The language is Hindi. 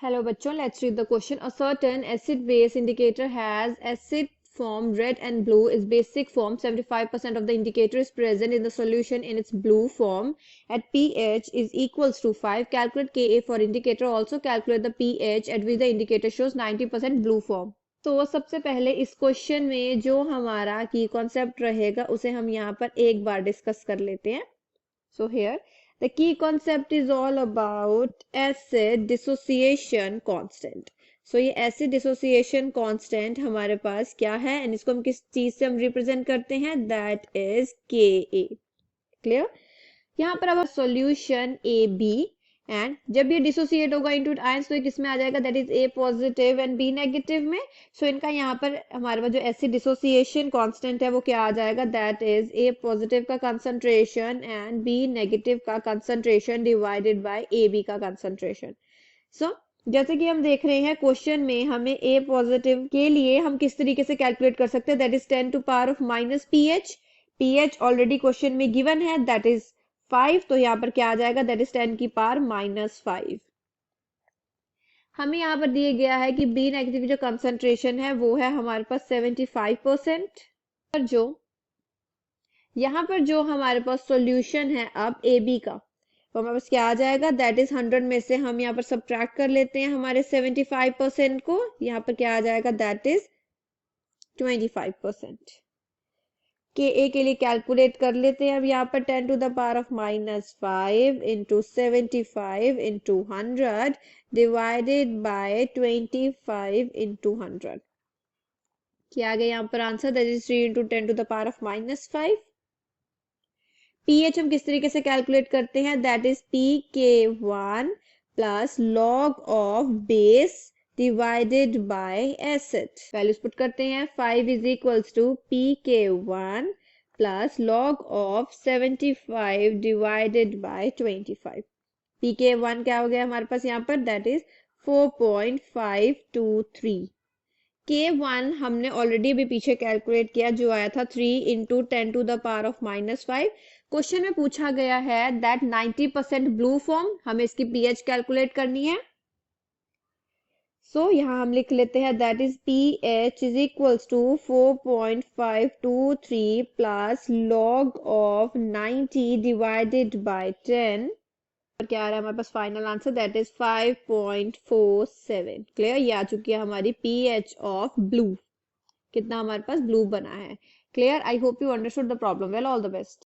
Hello बच्चों, let's read the question. A certain acid base indicator has acid form red and blue is basic form. 75% of the indicator is present in the solution in its blue form at pH is equals to 5. Calculate Ka for indicator. Also calculate the pH at which the indicator shows 90% blue form. तो सबसे पहले इस क्वेश्चन में जो हमारा की कॉन्सेप्ट रहेगा उसे हम यहाँ पर एक बार डिस्कस कर लेते हैं. So here the key concept is all about acid dissociation constant. So ये acid dissociation constant हमारे पास क्या है and इसको हम किस चीज से हम represent करते हैं, that is Ka. Clear? यहाँ पर अब solution AB एंड जब ये डिसोसिएट होगा इनटू आयंस तो ये किस में आ जाएगा, that is A positive and B negative में. सो इनका यहाँ पर हमारे पास जो एसिड डिसोसिएशन कांस्टेंट है वो क्या आ जाएगा, दैट इज ए पॉजिटिव का कंसंट्रेशन एंड बी नेगेटिव का concentration divided by A B का कंसंट्रेशन. सो जैसे कि हम देख रहे हैं क्वेश्चन में हमें ए पॉजिटिव के लिए हम किस तरीके से कैलकुलेट कर सकते हैं, that is 10 to power of minus pH. PH already question में गिवन है, दैट इज 5. तो यहाँ पर क्या आ जाएगा, दैट इज 10 की पावर माइनस 5. हमें यहाँ पर दिया गया है कि बी नेगेटिव जो कंसंट्रेशन है वो है हमारे पास 75%. पर जो यहाँ पर जो हमारे पास सॉल्यूशन है अब ए बी का, तो हमारे पास क्या आ जाएगा, दैट इज 100 में से हम यहाँ पर सब्ट्रैक्ट कर लेते हैं हमारे 75% को. यहाँ पर क्या आ जाएगा, दैट इज 25%. के ए के लिए कैलकुलेट कर लेते हैं अब यहाँ पर 10 to the power of minus 5 into 75 into 100 divided by 25 into 100. क्या आ गया यहाँ पर answer, that is 3 into 10 to the power of minus 5. PH हम किस तरीके से कैलकुलेट करते हैं, that is pK1 plus log of base divided by acid. Values put करते हैं. 5 is equals to pK1 plus log of 75 divided by 25. pK1 क्या हो गया हमारे पास यहाँ पर, दैट इज 4.523. K1 हमने ऑलरेडी अभी पीछे कैलकुलेट किया जो आया था 3 into 10 to the power of minus 5. Question में पूछा गया है दैट 90% ब्लू फॉर्म, हमें इसकी पीएच कैलकुलेट करनी है. सो यहाँ हम लिख लेते हैं that is pH is equals to 4.523 plus log of 90 divided by 10. और क्या आ रहा है हमारे पास final answer, that is 5.47. Clear, ये आ चुकी है हमारी pH ऑफ ब्लू. कितना हमारे पास ब्लू बना है. Clear, I hope you understood the problem well. All the best.